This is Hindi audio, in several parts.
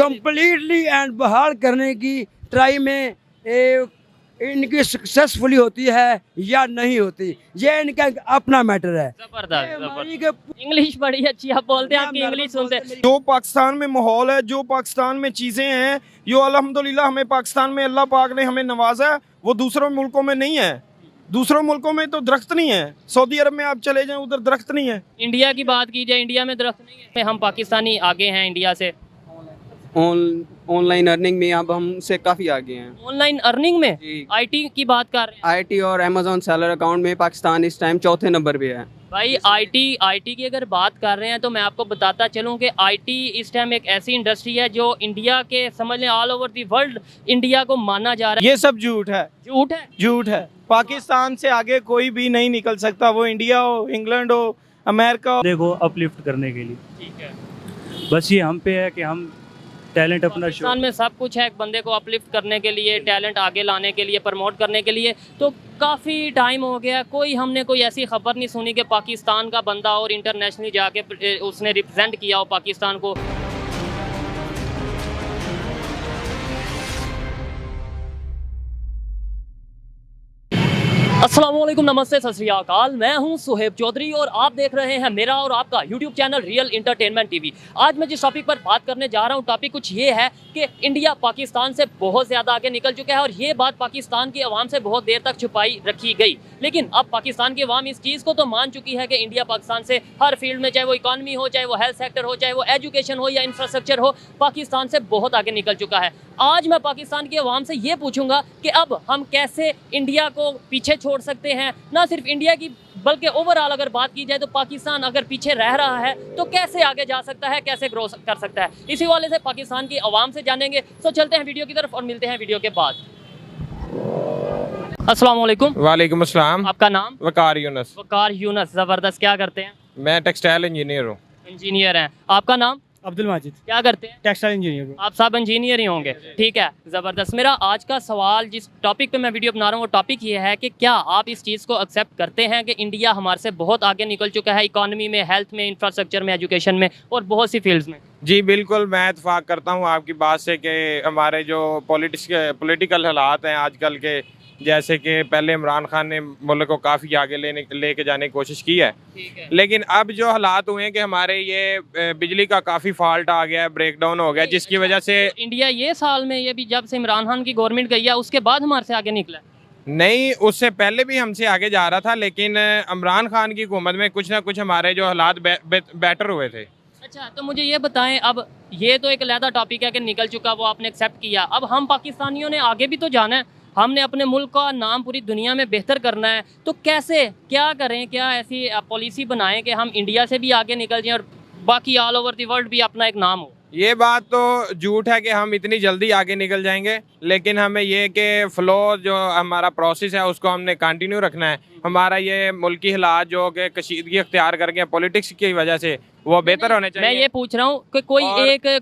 कंप्लीटली एंड बहाल करने की ट्राई में इनकी सक्सेसफुली होती है या नहीं होती, ये इनका अपना मैटर है। जबरदस्त। इंग्लिश बड़ी अच्छी आप बोलते हैं, आपकी इंग्लिश सुनते हैं। जो पाकिस्तान में माहौल है, जो पाकिस्तान में चीज़ें हैं, यो अल्हम्दुलिल्लाह हमें पाकिस्तान में अल्लाह पाक ने हमें नवाजा है, वो दूसरों मुल्कों में नहीं है। दूसरों मुल्कों में तो दरख्त नहीं है, सऊदी अरब में आप चले जाएं उधर दरख्त नहीं है। इंडिया की बात की जाए, इंडिया में दरख्त नहीं है। हम पाकिस्तानी आगे हैं इंडिया से। ऑनलाइन अर्निंग में अब हमसे काफ़ी आगे हैं। ऑनलाइन अर्निंग में जी। आईटी की बात कर रहे हैं। आईटी और अमेजोन सेलर अकाउंट में पाकिस्तान इस टाइम चौथे नंबर पे है। भाई आईटी की अगर बात कर रहे हैं तो मैं आपको बताता चलूं कि आईटी इस टाइम एक ऐसी इंडस्ट्री है जो इंडिया के, समझ लें all over the world India को माना जा रहा है। ये सब झूठ है, झूठ है, झूठ है। पाकिस्तान से आगे कोई भी नहीं निकल सकता, वो इंडिया हो, इंग्लैंड हो, अमेरिका हो। देखो अपलिफ्ट करने के लिए ठीक है। बस ये हम पे है कि हम टैलेंट अपना शो। पाकिस्तान में सब कुछ है एक बंदे को अपलिफ्ट करने के लिए, टैलेंट आगे लाने के लिए, प्रमोट करने के लिए। तो काफ़ी टाइम हो गया, हमने कोई ऐसी खबर नहीं सुनी कि पाकिस्तान का बंदा और इंटरनेशनली जाके उसने रिप्रेजेंट किया हो पाकिस्तान को। अस्सलाम वालेकुम, नमस्ते, सत श्री अकाल। मैं हूं सुहेब चौधरी और आप देख रहे हैं मेरा और आपका YouTube channel real entertainment TV. आज मैं जिस टॉपिक पर बात करने जा रहा हूं, टॉपिक कुछ ये है कि इंडिया पाकिस्तान से बहुत ज़्यादा आगे निकल चुका है और ये बात पाकिस्तान की आवाम से बहुत देर तक छुपाई रखी गई। लेकिन अब पाकिस्तान की आवाम इस चीज़ को तो मान चुकी है कि इंडिया पाकिस्तान से हर फील्ड में, चाहे वो इकॉनमी हो, चाहे वो हेल्थ सेक्टर हो, चाहे वो एजुकेशन हो या इंफ्रास्ट्रक्चर हो, पाकिस्तान से बहुत आगे निकल चुका है। आज मैं पाकिस्तान की आवाम से ये पूछूंगा कि अब हम कैसे इंडिया को पीछे छोड़ सकते हैं। ना सिर्फ इंडिया की बल्कि ओवरऑल अगर बात की जाए तो पाकिस्तान अगर पीछे रह रहा है तो कैसे आगे जा सकता है, कैसे ग्रो कर सकता है। इसी वाले से पाकिस्तान की आवाम से जानेंगे। तो चलते हैं वीडियो की तरफ और मिलते हैं वीडियो के बाद। अस्सलाम वालेकुम। वालेकुम अस्सलाम। आपका नाम? वकार यूनस। वकार यूनस, ज़बरदस्त। क्या करते हैं? मैं टेक्सटाइल इंजीनियर हूँ। इंजीनियर हैं। आपका नाम? अब्दुल माजिद। क्या करते हैं? Textile engineer. आप सब इंजीनियर ही होंगे, ठीक है, ज़बरदस्त। मेरा आज का सवाल, जिस टॉपिक पे मैं वीडियो बना रहा हूँ, वो टॉपिक ये है कि क्या आप इस चीज़ को एक्सेप्ट करते हैं कि इंडिया हमारे से बहुत आगे निकल चुका है इकॉनमी में, हेल्थ में, इंफ्रास्ट्रक्चर में, एजुकेशन में और बहुत सी फील्ड्स में? जी बिल्कुल, मैं इत्फाक करता हूँ आपकी बात से कि हमारे जो पॉलिटिकल हालात हैं आजकल के, जैसे कि पहले इमरान खान ने मुल्क को काफ़ी आगे लेके जाने की कोशिश की है, लेकिन अब जो हालात हुए हैं कि हमारे ये बिजली का काफ़ी फॉल्ट आ गया है, ब्रेकडाउन हो गया, जिसकी वजह से इंडिया ये साल में, ये भी जब से इमरान खान की गवर्नमेंट गई है उसके बाद हमारे से आगे निकला है। नहीं, उससे पहले भी हमसे आगे जा रहा था, लेकिन इमरान खान की हुकूमत में कुछ ना कुछ हमारे जो हालात बेटर हुए थे। अच्छा, तो मुझे ये बताएं, अब ये तो एक अलहदा टॉपिक है कि निकल चुका, वो आपने एक्सेप्ट किया। अब हम पाकिस्तानियों ने आगे भी तो जाना है, हमने अपने मुल्क का नाम पूरी दुनिया में बेहतर करना है। तो कैसे, क्या करें, क्या ऐसी पॉलिसी बनाएं कि हम इंडिया से भी आगे निकल जाएं और बाकी ऑल ओवर द वर्ल्ड भी अपना एक नाम हो? ये बात तो झूठ है कि हम इतनी जल्दी आगे निकल जाएंगे, लेकिन हमें ये कि फ्लो जो हमारा प्रोसेस है उसको हमने कंटिन्यू रखना है। हमारा ये मुल्की हालात जो कि कशीदगी अख्तियार कर गए पॉलिटिक्स की वजह से, वो बेहतर होने चाहिए। मैं ये पूछ रहा हूँ कि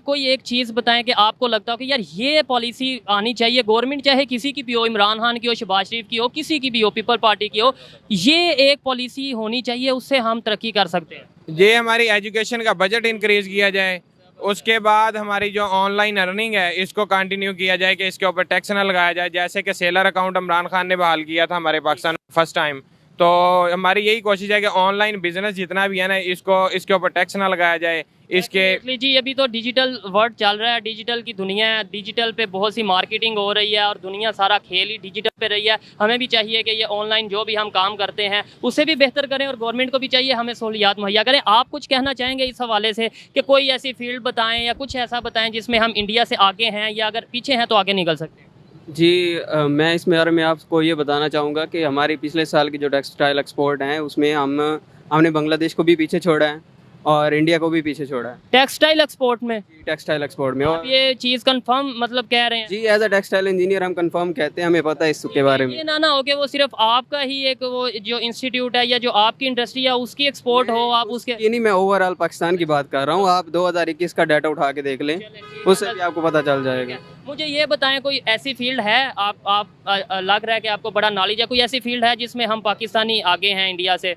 कोई एक चीज़ बताएं कि आपको लगता हो कि यार ये पॉलिसी आनी चाहिए, गवर्नमेंट चाहे किसी की भी हो, इमरान खान की हो, शहबाज शरीफ की हो, किसी की भी हो, पीपल पार्टी की हो, ये एक पॉलिसी होनी चाहिए, उससे हम तरक्की कर सकते हैं। ये हमारी एजुकेशन का बजट इंक्रीज किया जाए, उसके बाद हमारी जो ऑनलाइन अर्निंग है इसको कंटिन्यू किया जाए कि इसके ऊपर टैक्स ना लगाया जाए, जैसे कि सेलर अकाउंट इमरान खान ने बहाल किया था हमारे पाकिस्तान फर्स्ट टाइम। तो हमारी यही कोशिश है कि ऑनलाइन बिजनेस जितना भी है ना, इसके ऊपर टैक्स ना लगाया जाए। इसके जी अभी तो डिजिटल वर्ल्ड चल रहा है, डिजिटल की दुनिया है, डिजिटल पे बहुत सी मार्केटिंग हो रही है और दुनिया सारा खेल ही डिजिटल पे रही है। हमें भी चाहिए कि ये ऑनलाइन जो भी हम काम करते हैं उससे भी बेहतर करें और गवर्नमेंट को भी चाहिए हमें सहूलियात मुहैया करें। आप कुछ कहना चाहेंगे इस हवाले से कि कोई ऐसी फील्ड बताएं या कुछ ऐसा बताएं जिसमें हम इंडिया से आगे हैं या अगर पीछे हैं तो आगे निकल सकते हैं? जी मैं इस बारे में आपको ये बताना चाहूँगा कि हमारी पिछले साल की जो टेक्सटाइल एक्सपोर्ट हैं उसमें हमने बांग्लादेश को भी पीछे छोड़ा है और इंडिया को भी पीछे छोड़ा है। टेक्सटाइल एक्सपोर्ट में? टेक्सटाइल एक्सपोर्ट में। और ये चीज़ कंफर्म मतलब कह रहे हैं? जी एज अ टेक्सटाइल इंजीनियर हम कंफर्म कहते हैं, हमें पता है इसके बारे में। ये ना हो कि वो सिर्फ आपका ही एक वो जो इंस्टीट्यूट है या जो आपकी इंडस्ट्री है उसकी एक्सपोर्ट हो, आप उसके ये नहीं, मैं ओवरऑल पाकिस्तान की बात कर रहा हूँ। आप 2021 का डाटा उठा के देख लें, उससे भी आपको पता चल जाएगा। मुझे ये बताएं, कोई ऐसी फील्ड है, आप लग रहा है कि आपको बड़ा नॉलेज है, कोई ऐसी फील्ड है जिसमें हम पाकिस्तानी आगे हैं इंडिया से?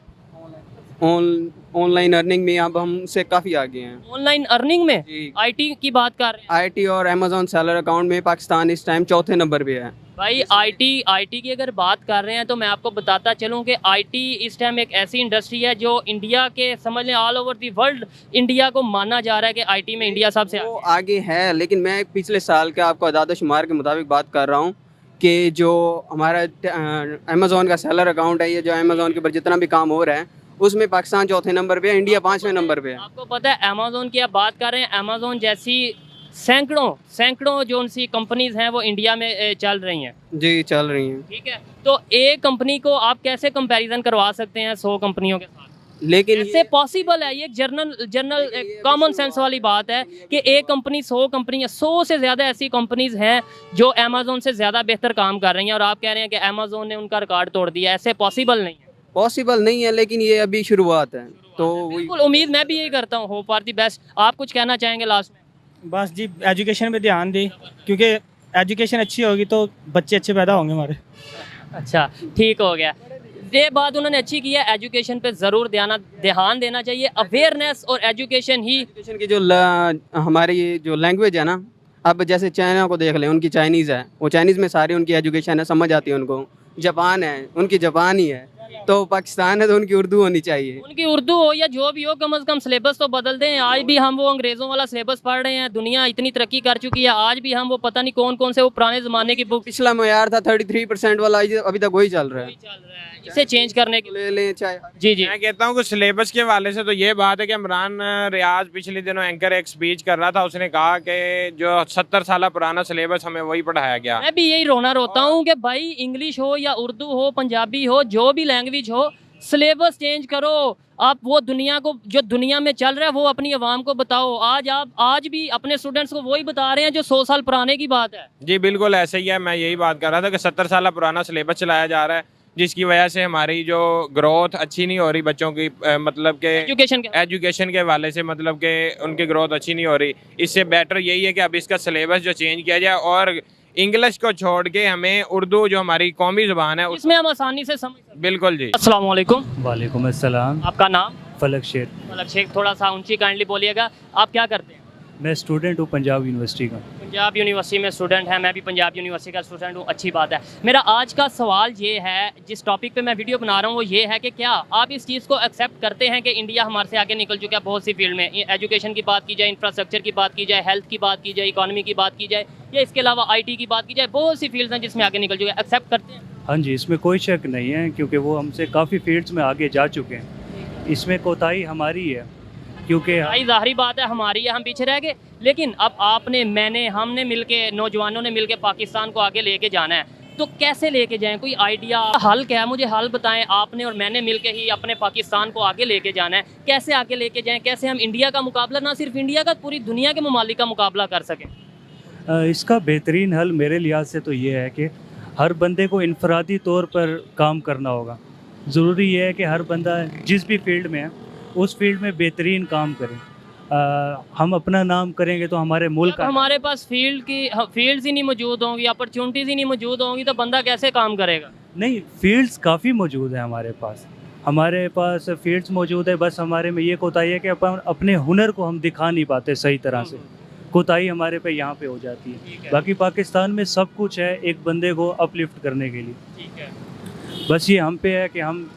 ऑनलाइन अर्निंग में अब हमसे काफ़ी आगे हैं। ऑनलाइन अर्निंग में जी। आईटी की बात कर रहे हैं आईटी और अमेजोन सेलर अकाउंट में पाकिस्तान इस टाइम चौथे नंबर पे है। भाई। आईटी की अगर बात कर रहे हैं तो मैं आपको बताता चलूं कि आईटी इस टाइम एक ऐसी इंडस्ट्री है जो इंडिया के, समझ लें all over the world, India को माना जा रहा है कि आईटी में इंडिया सबसे वो आगे है, लेकिन मैं पिछले साल के आपको अदाद शुमार के मुताबिक बात कर रहा हूँ कि जो हमारा अमेजोन का सेलर अकाउंट है, ये जो अमेजोन के ऊपर जितना भी काम हो रहा है उसमें पाकिस्तान चौथे नंबर पे है, इंडिया 5वें नंबर पे है। आपको पता है अमेजोन की आप बात कर रहे हैं, अमेजोन जैसी सैकड़ों जो उनसी कंपनीज हैं वो इंडिया में चल रही हैं। जी, चल रही हैं। ठीक है, तो एक कंपनी को आप कैसे कंपैरिजन करवा सकते हैं 100 कंपनियों के साथ? लेकिन ऐसे पॉसिबल है? ये जर्नल कॉमन सेंस वाली बात है कि एक कंपनी 100 कंपनी, 100 से ज़्यादा ऐसी कंपनीज हैं जो अमेजोन से ज़्यादा बेहतर काम कर रही हैं और आप कह रहे हैं कि अमेजोन ने उनका रिकॉर्ड तोड़ दिया। ऐसे पॉसिबल नहीं है। पॉसिबल नहीं है, लेकिन ये अभी शुरुआत है, तो बिल्कुल उम्मीद मैं भी यही करता हूँ। Hope for the best. आप कुछ कहना चाहेंगे लास्ट में? बस जी, एजुकेशन पे ध्यान दें, क्योंकि एजुकेशन अच्छी होगी तो बच्चे अच्छे पैदा होंगे हमारे। अच्छा, ठीक हो गया। ये बात उन्होंने अच्छी की है, एजुकेशन पे ज़रूर ध्यान देना चाहिए। अवेयरनेस और एजुकेशन ही एजुकेशन की जो हमारी जो लैंग्वेज है ना, अब जैसे चाइना को देख लें, उनकी चाइनीज़ है, वो चाइनीज़ में सारी उनकी एजुकेशन है, समझ आती है उनको। जापान है, उनकी जापानी है, तो पाकिस्तान है तो उनकी उर्दू होनी चाहिए। उनकी उर्दू हो या जो भी हो, कम से कम सिलेबस तो बदल दें। आज भी हम वो अंग्रेज़ों वाला सिलेबस पढ़ रहे हैं। दुनिया इतनी तरक्की कर चुकी है, आज भी हम वो पता नहीं कौन कौन से वो पुराने ज़माने की बुक पिछला मयार था 33% वाला, अभी तक वही चल रहा है। चल रहा है, इसे चेंज करने के ले लें चाहे। जी जी। मैं कहता हूँ कि सिलेबस के हवाले से तो ये बात है कि इमरान रियाज पिछले दिनों एंकर एक स्पीच कर रहा था, उसने कहा कि जो 70 साल पुराना सिलेबस हमें वही पढ़ाया गया। मैं भी यही रोता हूँ कि भाई इंग्लिश हो या उर्दू हो, पंजाबी हो, जो भी लैंग्वेज हो, सिलेबस चेंज करो। आप वो दुनिया को, जो दुनिया में चल रहा है वो अपनी आवाम को बताओ। आज भी अपने स्टूडेंट्स को वही बता रहे हैं जो 100 साल पुराने की बात है। जी बिल्कुल ऐसे ही है। मैं यही बात कर रहा था कि 70 साल पुराना सिलेबस चलाया जा रहा है, जिसकी वजह से हमारी जो ग्रोथ अच्छी नहीं हो रही बच्चों की, मतलब के एजुकेशन के हवाले से, मतलब के उनकी ग्रोथ अच्छी नहीं हो रही। इससे बेटर यही है कि अब इसका सिलेबस जो चेंज किया जाए और इंग्लिश को छोड़ के हमें उर्दू जो हमारी कौमी ज़ुबान है इसमें हम आसानी से समझ सकते। बिल्कुल जी। अस्सलाम वालेकुम। वालेकुम अस्सलाम। आपका नाम? फलक शेर। फलक शेख, थोड़ा सा ऊंची काइंडली बोलिएगा। आप क्या करते हैं? मैं स्टूडेंट हूँ पंजाब यूनिवर्सिटी का। पंजाब यूनिवर्सिटी में स्टूडेंट है, मैं भी पंजाब यूनिवर्सिटी का स्टूडेंट हूँ। अच्छी बात है। मेरा आज का सवाल ये है, जिस टॉपिक पे मैं वीडियो बना रहा हूँ वो ये है कि क्या आप इस चीज़ को एक्सेप्ट करते हैं कि इंडिया हमारे से आगे निकल चुका है बहुत सी फील्ड में? एजुकेशन की बात की जाए, इंफ्रास्ट्रक्चर की बात की जाए, हेल्थ की बात की जाए, इकॉनमी की बात की जाए, या इसके अलावा IT की बात की जाए, बहुत सी फील्ड्स हैं जिसमें आगे निकल चुके हैं। एक्सेप्ट करते हैं? हाँ जी, इसमें कोई शक नहीं है, क्योंकि वो हमसे काफ़ी फील्ड्स में आगे जा चुके हैं। इसमें कोताही हमारी है, क्योंकि भाई ज़ाहिरी बात है हमारी है, हम पीछे रह गए। लेकिन अब आपने, मैंने, हमने मिलके, नौजवानों ने मिलके पाकिस्तान को आगे लेके जाना है, तो कैसे लेके जाएं? कोई आइडिया, हल क्या है? मुझे हल बताएं। आपने और मैंने मिलके ही अपने पाकिस्तान को आगे लेके जाना है। कैसे आगे लेके जाएं? कैसे हम इंडिया का मुकाबला, ना सिर्फ इंडिया का, पूरी दुनिया के ममालिक का मुकाबला कर सकें? इसका बेहतरीन हल मेरे लिहाज से तो ये है कि हर बंदे को इनफरादी तौर पर काम करना होगा। ज़रूरी ये है कि हर बंदा जिस भी फील्ड में है उस फील्ड में बेहतरीन काम करें। हम अपना नाम करेंगे तो हमारे मुल्क, हमारे पास फील्ड्स ही नहीं मौजूद होंगी, अपॉर्चुनिटीज़ ही नहीं मौजूद होंगी, तो बंदा कैसे काम करेगा? नहीं, फील्ड्स काफ़ी मौजूद है हमारे पास फील्ड्स मौजूद है। बस हमारे में ये कोताही है कि अपन अपने हुनर को हम दिखा नहीं पाते सही तरह से। कोताही हमारे पे यहाँ पे हो जाती है। बाकी पाकिस्तान में सब कुछ है एक बंदे को अपलिफ्ट करने के लिए। ठीक है, बस ये हम पे है कि हम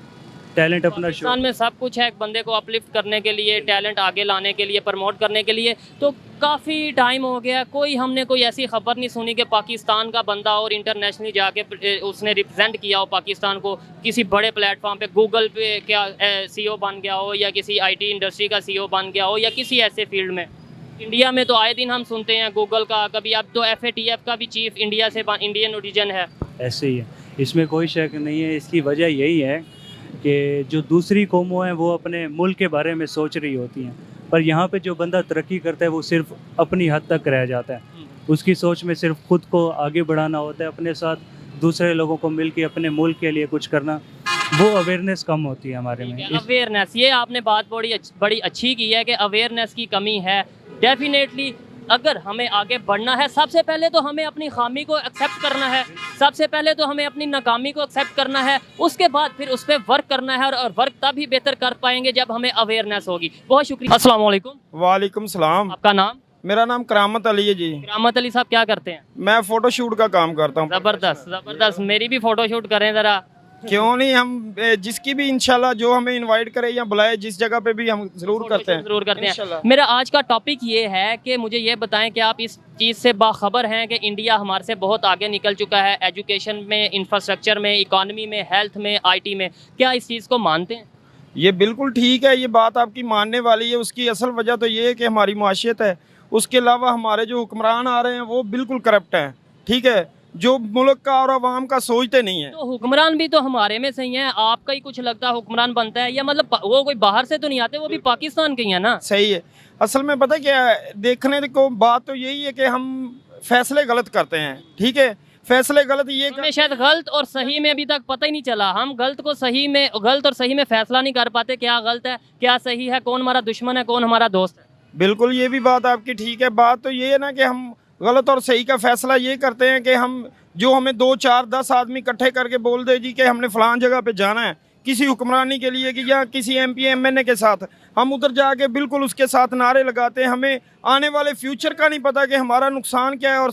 टैलेंट अपना पाकिस्तान में सब कुछ है एक बंदे को अपलिफ्ट करने के लिए, टैलेंट आगे लाने के लिए, प्रमोट करने के लिए। तो काफ़ी टाइम हो गया, हमने कोई ऐसी खबर नहीं सुनी कि पाकिस्तान का बंदा और इंटरनेशनली जाके उसने रिप्रेजेंट किया हो पाकिस्तान को किसी बड़े प्लेटफॉर्म पे, गूगल पे क्या CEO बन गया हो, या किसी IT इंडस्ट्री का CEO बन गया हो, या किसी ऐसे फील्ड में। इंडिया में तो आए दिन हम सुनते हैं गूगल का, कभी अब तो FATF का भी चीफ इंडिया से इंडियन ओरिजिन है। ऐसे ही है, इसमें कोई शक नहीं है। इसकी वजह यही है कि जो दूसरी कौमों हैं वो अपने मुल्क के बारे में सोच रही होती हैं, पर यहाँ पे जो बंदा तरक्की करता है वो सिर्फ अपनी हद तक रह जाता है। उसकी सोच में सिर्फ खुद को आगे बढ़ाना होता है, अपने साथ दूसरे लोगों को मिल के अपने मुल्क के लिए कुछ करना, वो अवेयरनेस कम होती है हमारे में। अवेयरनेस, ये आपने बात बड़ी अच्छी की है कि अवेयरनेस की कमी है। डेफिनेटली अगर हमें आगे बढ़ना है, सबसे पहले तो हमें अपनी खामी को एक्सेप्ट करना है, सबसे पहले तो हमें अपनी नाकामी को एक्सेप्ट करना है, उसके बाद फिर उस पर वर्क करना है और वर्क तभी बेहतर कर पाएंगे जब हमें अवेयरनेस होगी। बहुत शुक्रिया। अस्सलाम वालेकुम। वालेकुम सलाम। आपका नाम? मेरा नाम करामत अली है जी। करामत अली साहब क्या करते हैं? मैं फोटो शूट का काम करता हूँ। जबरदस्त जबरदस्त, मेरी भी फोटो शूट करें जरा। क्यों नहीं, हम जिसकी भी इंशाल्लाह जो हमें इनवाइट करे या बुलाए जिस जगह पे भी हम जरूर करते हैं। जरूर करते हैं। इंशाल्लाह। मेरा आज का टॉपिक ये है कि मुझे ये बताएं कि आप इस चीज़ से बाखबर हैं कि इंडिया हमारे से बहुत आगे निकल चुका है एजुकेशन में, इंफ्रास्ट्रक्चर में, इकॉनमी में, हेल्थ में, IT में। क्या इस चीज़ को मानते हैं? ये बिल्कुल ठीक है, ये बात आपकी मानने वाली है। उसकी असल वजह तो ये है कि हमारी मुआशियत है। उसके अलावा हमारे जो हुक्मरान आ रहे हैं वो बिल्कुल करप्ट हैं, ठीक है, जो मुल्क का और आवाम का सोचते नहीं है। तो हुक्मरान भी तो हमारे में सही हैं, आपका ही कुछ लगता है हुक्मरान बनता है, या मतलब वो कोई बाहर से तो नहीं आते, वो भी पाकिस्तान के ही है ना? सही है। असल में पता क्या है, देखने को बात तो यही है कि हम फैसले गलत करते हैं, ठीक है, फैसले गलत ये हमें शायद गलत और सही में अभी तक पता ही नहीं चला। हम गलत और सही में फैसला नहीं कर पाते, क्या गलत है क्या सही है, कौन हमारा दुश्मन है कौन हमारा दोस्त है। बिल्कुल, ये भी बात आपकी ठीक है। बात तो ये है ना कि हम गलत और सही का फैसला ये करते हैं कि हम जो हमें 2 4 10 आदमी इकट्ठे करके बोल दे जी कि हमने फलान जगह पे जाना है किसी हुक्मरानी के लिए कि या किसी MP MNA के साथ, हम उधर जाके बिल्कुल उसके साथ नारे लगाते हैं। हमें आने वाले फ्यूचर का नहीं पता कि हमारा नुकसान क्या है और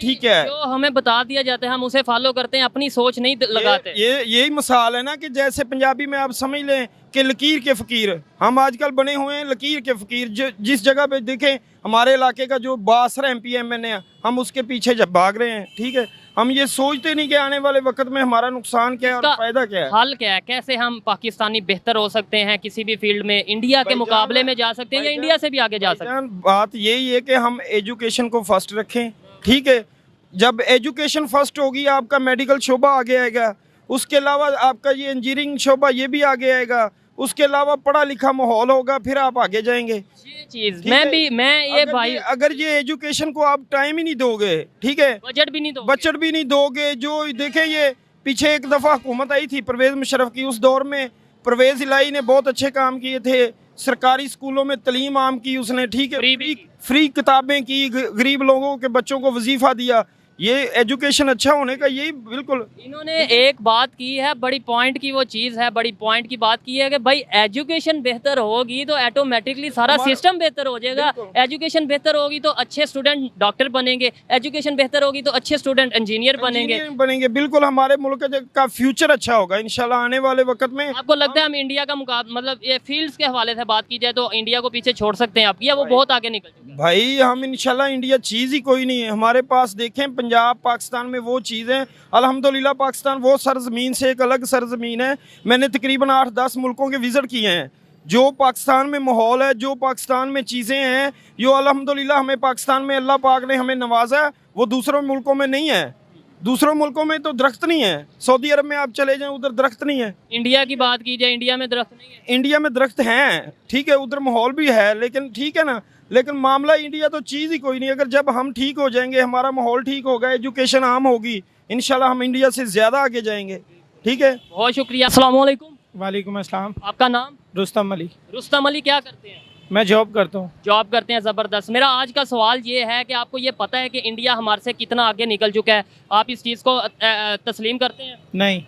ठीक क्या है। जो हमें बता दिया जाता है हम उसे फॉलो करते हैं, अपनी सोच नहीं लगाते। यही मिसाल है ना कि जैसे पंजाबी में आप समझ लें कि लकीर के फ़कीर, हम आजकल बने हुए हैं लकीर के फ़कीर। जिस जगह पे देखें हमारे इलाके का जो बासर MP MNA है, हम उसके पीछे जब भाग रहे हैं, ठीक है, हम ये सोचते नहीं कि आने वाले वक्त में हमारा नुकसान क्या है और फायदा क्या है। हल क्या है, कैसे हम पाकिस्तानी बेहतर हो सकते हैं किसी भी फील्ड में, इंडिया के मुकाबले में जा सकते हैं या इंडिया से भी आगे जा सकते हैं? बात यही है कि हम एजुकेशन को फर्स्ट रखें, ठीक है। जब एजुकेशन फर्स्ट होगी आपका मेडिकल शोबा आगे आएगा, उसके अलावा आपका ये इंजीनियरिंग शोबा ये भी आगे आएगा, उसके अलावा पढ़ा लिखा माहौल होगा, फिर आप आगे जाएंगे। ये चीज अगर ये एजुकेशन को आप टाइम ही नहीं दोगे, ठीक है, बजट भी नहीं दोगे। जो देखें ये पीछे एक दफ़ा हुकूमत आई थी परवेज़ मुशर्रफ की, उस दौर में परवेज़ इलाही ने बहुत अच्छे काम किए थे। सरकारी स्कूलों में तलीम आम की उसने, ठीक है, फ्री किताबें की, गरीब लोगों के बच्चों को वजीफ़ा दिया। ये एजुकेशन अच्छा होने का यही बिल्कुल। इन्होंने एक बात की है, बड़ी पॉइंट की वो चीज़ है, बड़ी पॉइंट की बात की है कि भाई एजुकेशन बेहतर होगी तो ऑटोमेटिकली सारा सिस्टम बेहतर हो जाएगा। एजुकेशन बेहतर होगी तो अच्छे स्टूडेंट डॉक्टर बनेंगे, एजुकेशन बेहतर होगी तो अच्छे स्टूडेंट इंजीनियर बनेंगे। बिल्कुल, हमारे मुल्क का फ्यूचर अच्छा होगा इंशाल्लाह आने वाले वक्त में। आपको लगता है हम इंडिया का मतलब ये फील्ड्स के हवाले से बात की जाए तो इंडिया को पीछे छोड़ सकते हैं आप, या वो बहुत आगे निकल चुके हैं? भाई हम इंशाल्लाह, इंडिया चीज़ ही कोई नहीं है हमारे पास। देखें पंजाब पाकिस्तान में वो चीज़ है, अल्हम्दुलिल्लाह पाकिस्तान वो सरजमीन से एक अलग सरजमीन है। मैंने तकरीबन 8-10 मुल्कों के विज़िट किए हैं। जो पाकिस्तान में माहौल है, जो पाकिस्तान में चीज़ें हैं, जो अल्हम्दुलिल्लाह हमें पाकिस्तान में अल्लाह पाक ने हमें नवाजा है, वो दूसरों मुल्कों में नहीं है। दूसरों मुल्कों में तो दरख्त नहीं है। सऊदी अरब में आप चले जाएं, उधर दरख्त नहीं है। इंडिया की बात की जाए, इंडिया में दरख्त नहीं है। इंडिया में दरख्त हैं, ठीक है, उधर माहौल भी है, लेकिन ठीक है ना, लेकिन मामला इंडिया तो चीज़ ही कोई नहीं। अगर जब हम ठीक हो जाएंगे, हमारा माहौल ठीक होगा, एजुकेशन आम होगी, इंशाल्लाह हम इंडिया से ज़्यादा आगे जाएंगे, ठीक है। बहुत शुक्रिया। अस्सलाम वालेकुम। वालेकुम अस्सलाम। आपका नाम? रुस्तम अली। रुस्तम अली, क्या करते हैं? मैं जॉब करता हूँ। जॉब करते हैं, ज़बरदस्त। मेरा आज का सवाल ये है कि आपको ये पता है कि इंडिया हमारे से कितना आगे निकल चुका है, आप इस चीज़ को तस्लीम करते हैं? नहीं,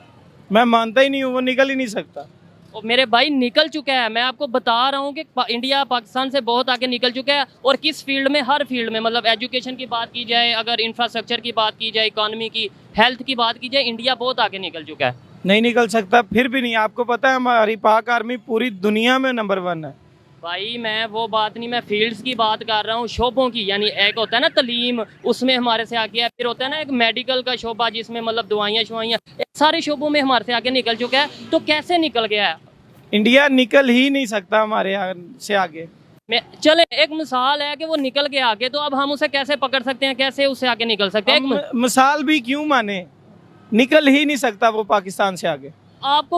मैं मानता ही नहीं हूँ, वो निकल ही नहीं सकता। और मेरे भाई निकल चुका है, मैं आपको बता रहा हूँ कि इंडिया पाकिस्तान से बहुत आगे निकल चुका है। और किस फील्ड में? हर फील्ड में, मतलब एजुकेशन की बात की जाए, अगर इंफ्रास्ट्रक्चर की बात की जाए, इकॉनमी की, हेल्थ की बात की जाए, इंडिया बहुत आगे निकल चुका है। नहीं निकल सकता, फिर भी नहीं। आपको पता है हमारी पाक आर्मी पूरी दुनिया में नंबर 1 है। भाई मैं वो बात नहीं, मैं फील्ड्स की बात कर रहा हूँ, शोबों की। यानी एक होता है ना तलीम, उसमें हमारे से आगे है, फिर होता है ना एक मेडिकल का शोबा जिसमें मतलब दवाइयाँ शवाइयाँ, सारे शोबों में हमारे से आगे निकल चुका है। तो कैसे निकल गया है? इंडिया निकल ही नहीं सकता हमारे से आगे। चले एक मिसाल है कि वो निकल के आगे, तो अब हम उसे कैसे पकड़ सकते हैं, कैसे उससे आगे निकल सकते हैं? मिसाल भी क्यों माने, निकल ही नहीं सकता वो पाकिस्तान से आगे। आप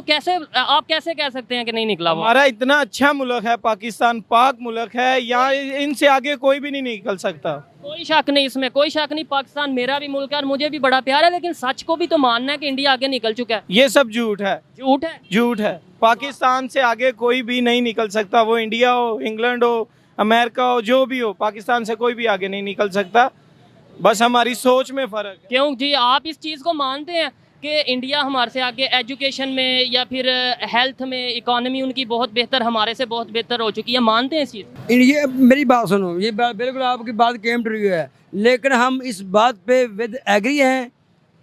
कैसे कह सकते हैं कि नहीं निकला? हमारा इतना अच्छा मुल्क है पाकिस्तान, पाक मुल्क है, यहाँ इनसे आगे कोई भी नहीं निकल सकता। कोई शक नहीं, इसमें कोई शक नहीं। पाकिस्तान मेरा भी मुल्क है और मुझे भी बड़ा प्यार है, लेकिन सच को भी तो मानना है कि इंडिया आगे निकल चुका है। ये सब झूठ है, झूठ है, झूठ है। पाकिस्तान से आगे कोई भी नहीं निकल सकता, वो इंडिया हो, इंग्लैंड हो, अमेरिका हो, जो भी हो, पाकिस्तान से कोई भी आगे नहीं निकल सकता। बस हमारी सोच में फ़र्क है। क्यों जी, आप इस चीज़ को मानते हैं कि इंडिया हमारे से आगे एजुकेशन में या फिर हेल्थ में, इकोनॉमी उनकी बहुत बेहतर, हमारे से बहुत बेहतर हो चुकी है, मानते हैं इस चीज़? ये मेरी बात सुनो, ये बिल्कुल आपकी बात केम ट्रू है, लेकिन हम इस बात पे विद एग्री हैं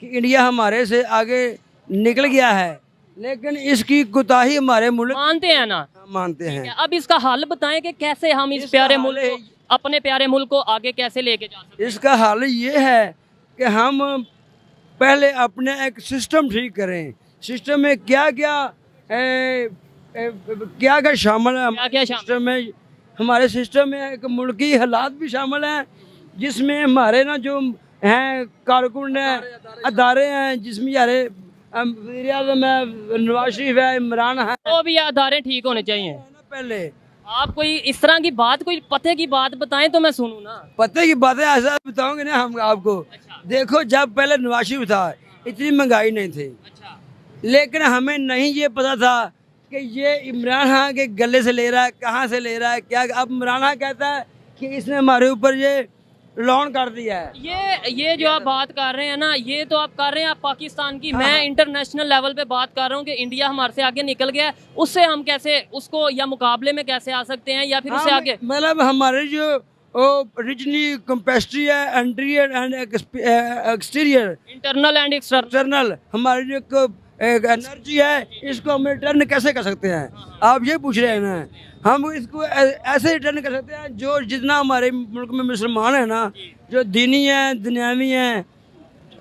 कि इंडिया हमारे से आगे निकल गया है, लेकिन इसकी कोताही हमारे मुल्क मानते हैं ना? मानते हैं। अब इसका हल बताएं कि कैसे हम इस प्यारे मुल्क को, अपने प्यारे मुल्क को आगे कैसे लेके जा सकते हैं? इसका हल ये है कि हम पहले अपने एक सिस्टम ठीक करें। सिस्टम में क्या क्या शामिल है? क्या-क्या शामिल? सिस्टम में, हमारे सिस्टम में एक मुल्की हालात भी शामिल हैं, जिसमें हमारे ना जो हैं कारकुन हैं, अदारे हैं, जिसमें यारे वज़ीर-ए-आज़म है, नवाज शरीफ है, इमरान है, तो भी अदारे ठीक होने चाहिए। पहले आप कोई इस तरह की बात, कोई पते की बात बताएं तो मैं सुनूं ना। पते की बातें ऐसा बताओगे ना हम आपको। अच्छा। देखो, जब पहले नवाज शरीफ था इतनी महंगाई नहीं थी, अच्छा। लेकिन हमें नहीं ये पता था कि ये इमरान खान के गले से ले रहा है, कहाँ से ले रहा है, क्या। अब इमरान खान कहता है कि इसने हमारे ऊपर ये लोन कर दिया है। ये जो आप बात कर रहे हैं ना, ये तो आप कर रहे हैं आप पाकिस्तान की। मैं इंटरनेशनल लेवल पे बात कर रहा हूँ कि इंडिया हमारे से आगे निकल गया है, उससे हम कैसे उसको या मुकाबले में कैसे आ सकते हैं या फिर उससे आगे। मतलब हमारे जो ओरिजिनली कैपेसिटी है, interior and exterior, internal and external, हमारी जो एनर्जी है, इसको हम रिटर्न कैसे कर सकते हैं? आप ये पूछ रहे हैं ना। हम इसको ऐसे रिटर्न कर सकते हैं, जो जितना हमारे मुल्क में मुसलमान है ना, जो दीनी है, दुनियावी हैं,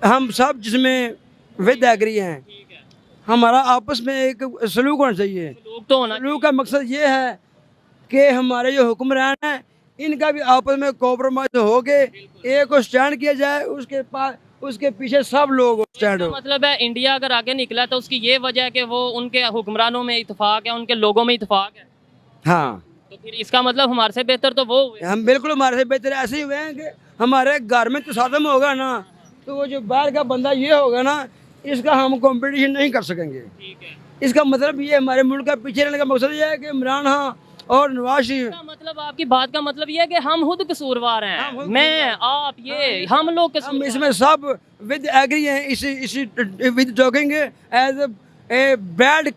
हम सब जिसमें विद एग्री हैं। हमारा आपस में एक सलूक होना चाहिए। लोग तो होना। सलूक का मकसद ये है कि हमारे जो हुक्मरान हैं, इनका भी आपस में कॉम्प्रोमाइज हो के एक को स्टैंड किया जाए, उसके पीछे सब लोग स्टैंड हो। मतलब है इंडिया अगर आगे निकला तो उसकी ये वजह है कि वो उनके हुक्मरानों में इत्तेफाक है, उनके लोगों में इत्तेफाक है। हाँ, तो फिर इसका मतलब हमारे से बेहतर तो वो हुए। हम बिल्कुल हमारे से बेहतर ऐसे ही हुए हैं कि हमारे घर में तसादम होगा ना, तो वो जो बाहर का बंदा ये होगा ना, इसका हम कंपटीशन नहीं कर सकेंगे। ठीक है। इसका मतलब ये हमारे मुल्क का पीछे रहने का मकसद ये है कि इमरान खान और नवाज शरीफ। इसका मतलब, आपकी बात का मतलब ये है कि हम खुद कसूरवार हैं, मैं, आप, ये हम लोग हम कसूरवार। इसमें सब विद एग्री हैं, इसी with talking as a bad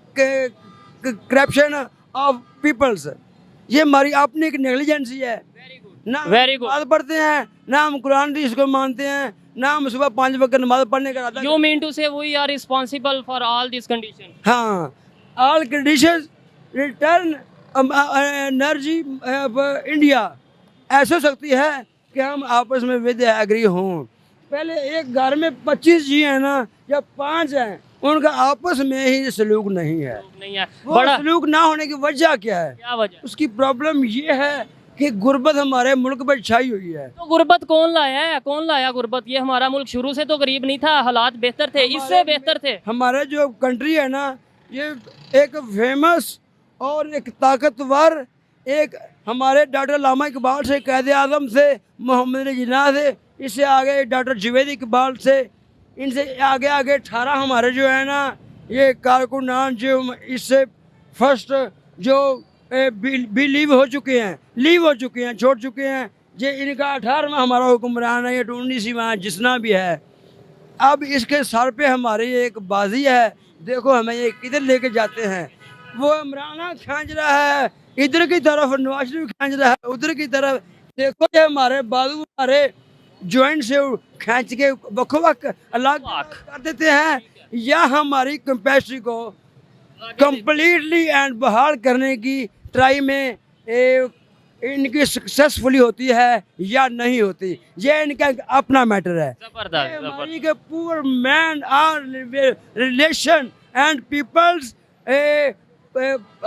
corruption of peoples. ये हमारी अपनी एक नेग्लिजेंसी है। ना Very good. नमाज पढ़ते हैं, ना हम कुरान शरीफ को मानते हैं, ना हम सुबह 5 वक्त नमाज पढ़ने का You mean to say we are responsible for all these conditions? हाँ, all conditions return energy India ऐसे हो सकती है कि हम आपस में विद एग्री हों। पहले एक घर में 25 जी हैं ना, या 5 हैं, उनका आपस में ही सलूक नहीं है। नहीं है वो बड़ा। सलूक ना होने की वजह क्या है? क्या वजह? उसकी प्रॉब्लम ये है कि गुर्बत हमारे मुल्क पर छाई हुई है। तो गुर्बत कौन लाया है? कौन लाया गुर्बत? ये हमारा मुल्क शुरू से तो गरीब नहीं था, हालात बेहतर थे, इससे बेहतर थे। हमारे जो कंट्री है ना, ये एक फेमस और एक ताकतवर, एक हमारे डॉक्टर लामा इकबाल से, कैद आज़म से, मोहम्मद अली जिन्ना से, इससे आगे डॉक्टर जुवैद इकबाल से, इनसे आगे आगे 18 हमारे जो है ना ये कारकुनान जो इससे फर्स्ट जो भी लीव हो चुके हैं, छोड़ चुके हैं। ये इनका 18वां हमारा हुक्मरान है, ये 19वां जितना भी है। अब इसके सर पे हमारी एक बाजी है। देखो हमें ये किधर लेके जाते हैं। वो इमरान खींच रहा है इधर की तरफ, नवाज शरीफ खींच रहा है उधर की तरफ। देखो ये हमारे बाजू हमारे जॉइंट से खींच के वक अलग कर देते हैं, या हमारी कैपेसिटी को कंप्लीटली एंड बहाल करने की ट्राई में इनकी सक्सेसफुली होती है या नहीं होती, ये इनका अपना मैटर है। जबरदस्त। हमारी के poor man are relation and peoples,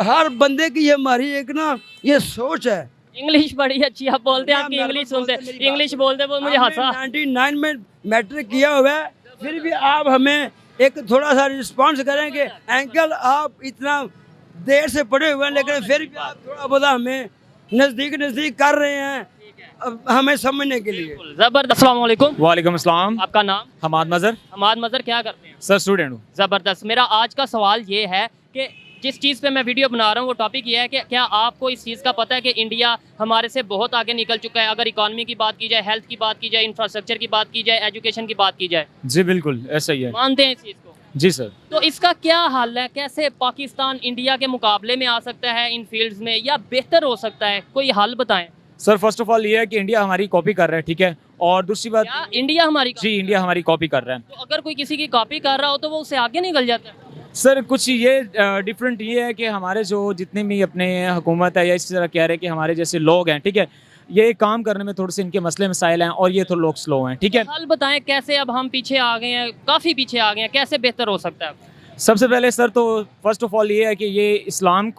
हर बंदे की हमारी एक ना ये सोच है। इंग्लिश बड़ी अच्छी आप बोलते हैं, आपकी इंग्लिश सुनते, इंग्लिश बोलते वो मुझे हंसा। 99 में मैट्रिक किया हुआ है, फिर भी आप हमें एक थोड़ा सा रिस्पॉन्स करेंगे। अंकल आप इतना देर से पढ़े हुए हैं, लेकिन फिर भी आप थोड़ा बहुत हमें नज़दीक कर रहे हैं हमें समझने के लिए। जबरदस्त। अस्सलाम वालेकुम। वालेकुम अस्सलाम। आपका नाम? हमाद मज़र। हमाद मज़र, क्या करते हैं? सर स्टूडेंट हूँ। ज़बरदस्त। मेरा आज का सवाल ये है कि जिस चीज़ पे मैं वीडियो बना रहा हूँ वो टॉपिक ये है कि क्या आपको इस चीज़ का पता है कि इंडिया हमारे से बहुत आगे निकल चुका है, अगर इकॉनमी की बात की जाए, हेल्थ की बात की जाए, इंफ्रास्ट्रक्चर की बात की जाए, एजुकेशन की बात की जाए? जी बिल्कुल ऐसा ही है। मानते हैं इस चीज़ को? जी सर। तो इसका क्या हल है? कैसे पाकिस्तान इंडिया के मुकाबले में आ सकता है इन फील्ड्स में, या बेहतर हो सकता है? कोई हल बताएं। सर फर्स्ट ऑफ ऑल ये है कि इंडिया हमारी कॉपी कर रहा है, ठीक है, और दूसरी बात क्या इंडिया हमारी जी इंडिया हमारी कॉपी कर रहा है। तो अगर कोई किसी की कॉपी कर रहा हो तो वो उससे आगे निकल जाता है। सर कुछ ये डिफरेंट ये है कि हमारे जो जितने भी अपने हुकूमत है या इस तरह कह रहे हैं कि हमारे जैसे लोग हैं, ठीक है, ये काम करने में थोड़े से इनके मसले मसाइल हैं और ये तो लोग स्लो हैं, ठीक है। हल बताएं कैसे? अब हम पीछे आ गए हैं, काफ़ी पीछे आ गए हैं, कैसे बेहतर हो सकता है? सबसे पहले सर तो फर्स्ट ऑफ ऑल ये है कि ये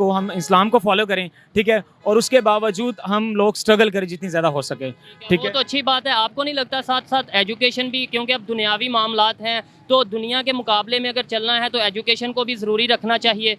हम इस्लाम को फॉलो करें, ठीक है, और उसके बावजूद हम लोग स्ट्रगल करें जितनी ज़्यादा हो सके, ठीक वो है। तो अच्छी बात है। आपको नहीं लगता साथ साथ एजुकेशन भी, क्योंकि अब दुनियावी मामलात हैं तो दुनिया के मुकाबले में अगर चलना है तो एजुकेशन को भी ज़रूरी रखना चाहिए?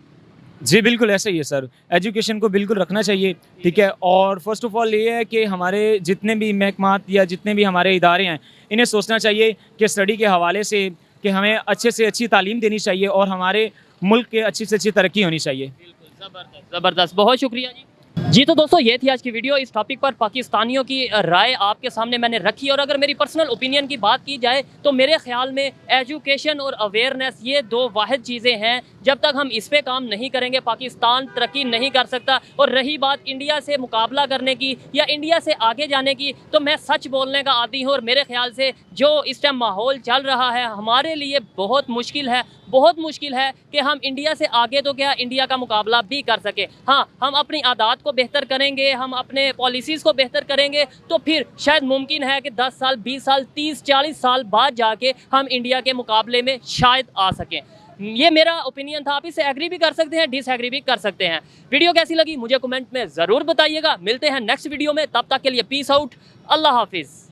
जी बिल्कुल ऐसा ही है सर, एजुकेशन को बिल्कुल रखना चाहिए, ठीक है। और फर्स्ट ऑफ ऑल ये है कि हमारे जितने भी महकमात या जितने भी हमारे इदारे हैं इन्हें सोचना चाहिए कि स्टडी के हवाले से कि हमें अच्छे से अच्छी तालीम देनी चाहिए और हमारे मुल्क के अच्छी से अच्छी तरक्की होनी चाहिए। ज़बरदस्त ज़बरदस्त, बहुत शुक्रिया जी। जी तो दोस्तों ये थी आज की वीडियो। इस टॉपिक पर पाकिस्तानियों की राय आपके सामने मैंने रखी, और अगर मेरी पर्सनल ओपिनियन की बात की जाए तो मेरे ख्याल में एजुकेशन और अवेयरनेस ये दो वाहिद चीज़ें हैं। जब तक हम इस पे काम नहीं करेंगे पाकिस्तान तरक्की नहीं कर सकता। और रही बात इंडिया से मुकाबला करने की या इंडिया से आगे जाने की, तो मैं सच बोलने का आदी हूँ और मेरे ख्याल से जो इस टाइम माहौल चल रहा है हमारे लिए बहुत मुश्किल है, बहुत मुश्किल है कि हम इंडिया से आगे तो क्या इंडिया का मुकाबला भी कर सके। हाँ, हम अपनी आदात को बेहतर करेंगे, हम अपने पॉलिसीज़ को बेहतर करेंगे तो फिर शायद मुमकिन है कि 10 साल 20 साल 30 40 साल बाद जाके हम इंडिया के मुकाबले में शायद आ सकें। ये मेरा ओपिनियन था। आप इससे एग्री भी कर सकते हैं, डिसएग्री भी कर सकते हैं। वीडियो कैसी लगी मुझे कमेंट में ज़रूर बताइएगा। मिलते हैं नेक्स्ट वीडियो में, तब तक के लिए पीस आउट, अल्लाह हाफिज़।